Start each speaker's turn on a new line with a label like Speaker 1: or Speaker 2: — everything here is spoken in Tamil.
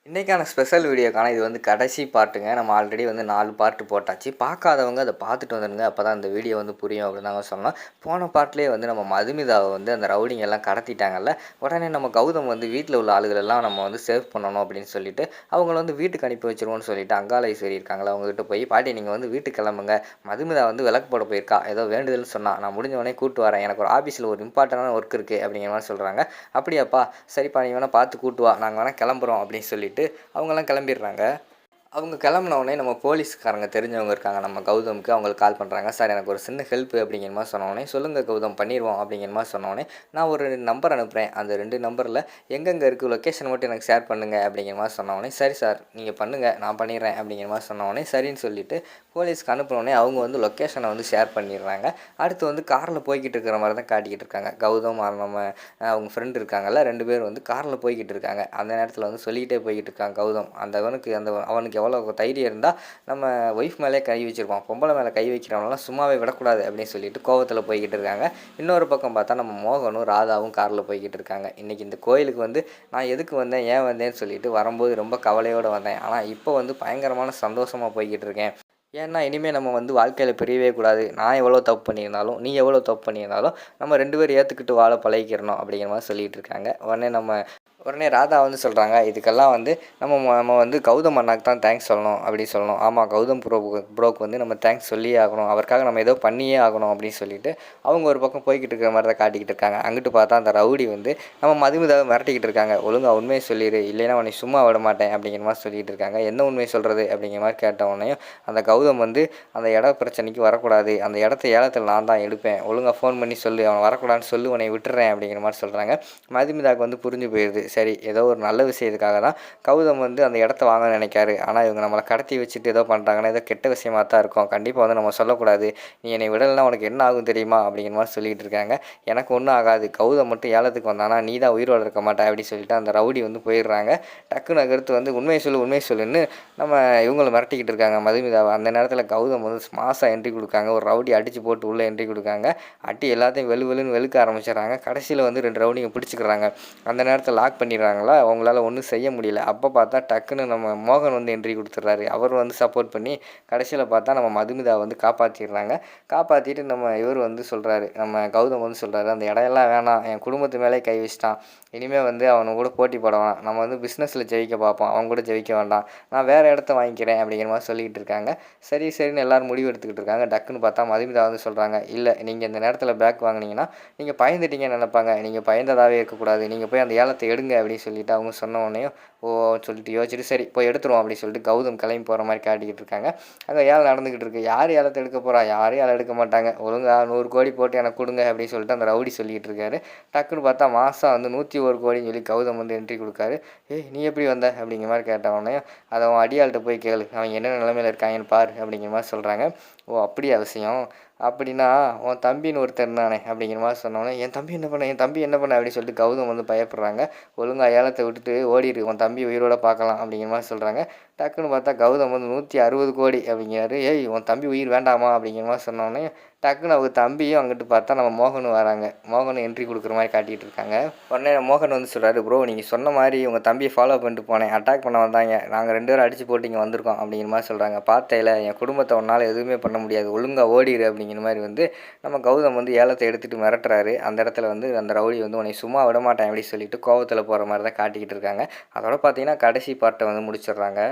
Speaker 1: இன்றைக்கான ஸ்பெஷல் வீடியோக்கான இது வந்து கடைசி பார்ட்டுங்க. நம்ம ஆல்ரெடி வந்து 4 பார்ட்டு போட்டாச்சு. பார்க்காதவங்க அத பார்த்துட்டு வந்துடுங்க. அப்போ தான் இந்த வீடியோ வந்து புரியும் அப்படின்னு தாங்க சொல்லணும். போன பார்ட்லேயே வந்து நம்ம மதுமிதாவை வந்து அந்த ரவுடிங்க எல்லாம் கடத்திட்டாங்கல்ல. உடனே நம்ம கௌதம் வந்து வீட்டில் உள்ள ஆளுகளெல்லாம் நம்ம வந்து சேவ் பண்ணணும் அப்படின்னு சொல்லிட்டு அவங்கள வந்து வீட்டுக்கு அனுப்பி வச்சிருவோம்னு சொல்லிட்டு அங்காள ஈஸ்வரி இருக்காங்களா அவங்ககிட்ட போய், பாட்டி நீங்கள் வந்து வீட்டுக்கு கிளம்புங்க, மதுமிதா வந்து விளக்கு போட போயிருக்கா, ஏதோ வேண்டுதல்னு சொன்னா, நான் முடிஞ்ச உடனே கூட்டு வரேன், எனக்கு ஒரு ஆஃபீஸில் ஒரு இம்பார்ட்டண்டான ஒர்க் இருக்குது அப்படிங்கிற மாதிரி சொல்கிறாங்க. அப்படியாப்பா, சரிப்பா, நீ வேணால் பார்த்து கூட்டு வா, நாங்கள் வேணால் கிளம்புறோம் அப்படின்னு சொல்லிட்டு அவங்கெல்லாம் கிளம்பிடுறாங்க. அவங்க கிளம்புன உடனே நம்ம போலீஸ்காரங்க தெரிஞ்சவங்க இருக்காங்க நம்ம கௌதமுக்கு, அவங்களுக்கு கால் பண்ணுறாங்க. சார் எனக்கு ஒரு சின்ன ஹெல்ப் அப்படிங்கிற மாதிரி சொன்னோடனே, சொல்லுங்கள் கௌதம் பண்ணிடுவோம் அப்படிங்கிற மாதிரி சொன்னோடனே, நான் ஒரு நம்பர் அனுப்புகிறேன், அந்த 2 நம்பரில் எங்கெங்கே இருக்குது லொக்கேஷன் மட்டும் எனக்கு ஷேர் பண்ணுங்கள் அப்படிங்கிற மாதிரி சொன்னோடனே, சரி சார் நீங்கள் பண்ணுங்கள் நான் பண்ணிடுறேன் அப்படிங்கிற மாதிரி சொன்னோடனே சரின்னு சொல்லிட்டு போலீஸ்க்கு அனுப்பினோடனே அவங்க வந்து லொக்கேஷனை வந்து ஷேர் பண்ணிடுறாங்க. அடுத்து வந்து காரில் போய்கிட்டு இருக்கிற மாதிரி தான் காட்டிக்கிட்டு இருக்காங்க. கௌதம் நம்ம அவங்க ஃப்ரெண்டு இருக்காங்கல்ல 2 பேர் வந்து காரில் போய்கிட்டு இருக்காங்க. அந்த நேரத்தில் வந்து சொல்லிக்கிட்டே போய்கிட்டு இருக்காங்க கௌதம், அவனுக்கு எவ்வளோ தைரியம் இருந்தால் நம்ம ஒய்ஃப் மேலே கை வச்சுருப்பான், பொம்பளை மேலே கை வைக்கிறவனெல்லாம் சும்மாவே விடக்கூடாது அப்படின்னு சொல்லிட்டு கோவத்தில் போய்கிட்டு இருக்காங்க. இன்னொரு பக்கம் பார்த்தா நம்ம மோகனும் ராதாவும் காரில் போய்கிட்டு இருக்காங்க. இன்றைக்கி இந்த கோயிலுக்கு வந்து நான் எதுக்கு வந்தேன், ஏன் வந்தேன்னு சொல்லிட்டு வரும்போது ரொம்ப கவலையோடு வந்தேன், ஆனால் இப்போ வந்து பயங்கரமான சந்தோஷமாக போய்கிட்டு இருக்கேன். ஏன்னா இனிமேல் நம்ம வந்து வாழ்க்கையில் பிரியவே கூடாது, நான் எவ்வளோ தப்பு பண்ணியிருந்தாலும் நீ எவ்வளோ தப்பு பண்ணியிருந்தாலும் நம்ம 2 பேரும் ஏற்றுக்கிட்டு வாழ பழகிக்கிறணும் அப்படிங்கிற மாதிரி சொல்லிகிட்டு இருக்காங்க. உடனே ராதா வந்து சொல்கிறாங்க, இதுக்கெல்லாம் வந்து நம்ம வந்து கௌதம் அண்ணாக்கு தான் தேங்க்ஸ் சொல்லணும் அப்படின்னு சொல்லணும். ஆமாம், கௌதம் ப்ரோக்கு வந்து நம்ம தேங்க்ஸ் சொல்லியே ஆகணும், அவருக்காக நம்ம ஏதோ பண்ணியே ஆகணும் அப்படின்னு சொல்லிட்டு அவங்க ஒரு பக்கம் போய்கிட்டு இருக்கிற மாதிரி தான் காட்டிக்கிட்டு இருக்காங்க. அங்கிட்டு பார்த்தா அந்த ரவுடி வந்து நம்ம மதுமிதாவை மிரட்டிக்கிட்டு இருக்காங்க. ஒழுங்காக உண்மையை சொல்லிடு, இல்லைன்னா உன்னை சும்மா விட மாட்டேன் அப்படிங்கிற மாதிரி சொல்லிகிட்டு இருக்காங்க. என்ன உண்மையை சொல்கிறது அப்படிங்கிற மாதிரி கேட்ட உடனேயும் அந்த கௌதம் வந்து அந்த இட பிரச்சனைக்கு வரக்கூடாது, அந்த இடத்த ஏலத்தில் நான் தான் எடுப்பேன், ஒழுங்காக ஃபோன் பண்ணி சொல்லு, அவன் வரக்கூடாதுன்னு சொல்லி உன்னை விட்டுறேன் அப்படிங்கிற மாதிரி சொல்கிறாங்க. மதுமிதாவுக்கு வந்து புரிஞ்சு போயிடுது, சரி ஏதோ ஒரு நல்ல விஷயத்துக்காக தான் கௌதம் வந்து அந்த இடத்த வாங்க நினைக்காரு, ஆனால் இவங்க நம்மளை கடத்தி வச்சுட்டு ஏதோ பண்ணுறாங்கன்னா ஏதோ கெட்ட விஷயமாக தான் இருக்கும், கண்டிப்பாக வந்து நம்ம சொல்லக்கூடாது, நீ என்னை விடலைன்னா உனக்கு என்ன ஆகும் தெரியுமா அப்படிங்கிற மாதிரி சொல்லிகிட்டு இருக்காங்க. எனக்கு ஒன்றும் ஆகாது, கௌதம் மட்டும் ஏலத்துக்கு வந்தானா நீ தான் உயிரோடு இருக்க மாட்டேன் அப்படின்னு சொல்லிட்டு அந்த ரவுடி வந்து போயிடுறாங்க. டக்குன்னு அடுத்து வந்து உண்மையை சொல்லுன்னு நம்ம இவங்களை மிரட்டிக்கிட்டு இருக்காங்க மதுமிதாவை. அந்த நேரத்தில் கௌதம் வந்து மாசாக என்ட்ரி கொடுக்காங்க, ஒரு ரவுடி அடித்து போட்டு உள்ளே என்ட்ரி கொடுக்காங்க. அடி எல்லாத்தையும் வெளுன்னு வெளுக்க ஆரம்பிச்சிடுறாங்க. கடைசியில் வந்து 2 ரவுடிங்க பிடிச்சிக்கிறாங்க. அந்த நேரத்தில் லாக் பண்ணிடுறாங்களா, அவங்களால ஒன்றும் செய்ய முடியல. அப்போ பார்த்தா டக்குன்னு நம்ம மோகன் வந்து என்ட்ரி கொடுத்துட்றாரு. அவர் வந்து சப்போர்ட் பண்ணி கடைசியில் பார்த்தா நம்ம மதுமிதா வந்து காப்பாற்றிடுறாங்க. காப்பாற்றிட்டு இவர் வந்து சொல்கிறாரு, நம்ம கௌதம் வந்து சொல்கிறாரு, அந்த இடையெல்லாம் வேணாம், என் குடும்பத்து மேலே கை வச்சிட்டான், இனிமேல் வந்து அவனை கூட போட்டி போட வேணாம், நம்ம வந்து பிஸ்னஸில் ஜெயிக்க பார்ப்போம், அவன் கூட ஜெயிக்க வேண்டாம், நான் வேறு இடத்த வாங்கிக்கிறேன் அப்படிங்கிற மாதிரி சொல்லிக்கிட்டு இருக்காங்க. சரின்னு எல்லோரும் முடிவு எடுத்துக்கிட்டு இருக்காங்க. டக்குன்னு பார்த்தா மதுமிதா வந்து சொல்கிறாங்க, இல்லை நீங்கள் இந்த நேரத்தில் பேக் வாங்கினீங்கன்னா நீங்கள் பயந்துட்டீங்கன்னு நினைப்பாங்க, நீங்கள் பயந்ததாகவே இருக்கக்கூடாது, நீங்கள் போய் அந்த ஏலத்தை எடுங்க அப்படின்னு சொல்லிட்டு அவங்க சொன்ன உடனேயும் ஓ சொல்லிட்டு யோசிச்சுட்டு சரி போய் எடுத்துருவோம் அப்படின்னு சொல்லிட்டு கௌதம் கிளம்பி போகிற மாதிரி காட்டிக்கிட்டு இருக்காங்க. அங்கே ஏலம் நடந்துக்கிட்டு இருக்குது. யார் ஏலத்தை எடுக்க போகிறா, யாரும் ஏலம் எடுக்க மாட்டாங்க, ஒழுங்காக 100 கோடி போட்டு எனக்கு கொடுங்க அப்படின்னு சொல்லிட்டு அந்த ரவுடி சொல்லிக்கிட்டு இருக்காரு. டக்குன்னு பார்த்தா மாதம் வந்து 101 கோடின்னு சொல்லி கௌதம் வந்து என்ட்ரி கொடுக்காரு. ஏய் நீ எப்படி வந்த அப்படிங்கிற மாதிரி கேட்டவொடனே, அதை அவன் அடியாள்கிட்ட போய் கேளு, அவன் என்ன நிலைமையில் இருக்காங்கன்னு பாரு அப்படிங்கிற மாதிரி சொல்கிறாங்க. ஓ அப்படியா விஷயம், அப்படின்னா உன் தம்பின்னு ஒருத்தர் இருந்தானே அப்படிங்கிற மாதிரி சொன்னோன்னே, என் தம்பி என்ன பண்ண அப்படின்னு சொல்லிட்டு கௌதம் வந்து பயப்படுறாங்க. ஒழுங்காக ஏலத்தை விட்டுட்டு ஓடிடு, உன் தம்பி உயிரோட பார்க்கலாம் அப்படிங்கிற மாதிரி சொல்கிறாங்க. டக்குன்னு பார்த்தா கௌதம் வந்து 160 கோடி அப்படிங்கிறாரு. ஏய் உன் தம்பி உயிர் வேண்டாமா அப்படிங்கிற மாதிரி சொன்னோடனே டக்குன்னு அவங்க தம்பியும் அங்கிட்டு பார்த்தா நம்ம மோகனும் வராங்க. மோகனும் என்ட்ரி கொடுக்குற மாதிரி காட்டிகிட்டு இருக்காங்க. உடனே மோகன் வந்து சொல்கிறாரு, ப்ரோ நீங்கள் சொன்ன மாதிரி உங்கள் தம்பியை ஃபாலோ பண்ணிட்டு போனேன், அட்டாக் பண்ண வந்தாங்க, நாங்கள் 2 பேரும் அடித்து போட்டு இங்கே வந்திருக்கோம் அப்படிங்கிற மாதிரி சொல்கிறாங்க. பார்த்தேல என் குடும்பத்தை உன்னால் எதுவுமே பண்ண முடியாது, ஒழுங்காக ஓடிடு அப்படிங்கிற மாதிரி வந்து நம்ம கௌதம் வந்து ஏலத்தை எடுத்துகிட்டு மிரட்டுறாரு. அந்த இடத்துல வந்து அந்த ரவுடி வந்து உன்னை சும்மா விட மாட்டேன் அப்படின்னு சொல்லிட்டு கோவத்தில் போகிற மாதிரி தான் காட்டிக்கிட்டு இருக்காங்க. அதோட பார்த்தீங்கன்னா கடைசி பார்ட்டை வந்து முடிச்சிடுறாங்க.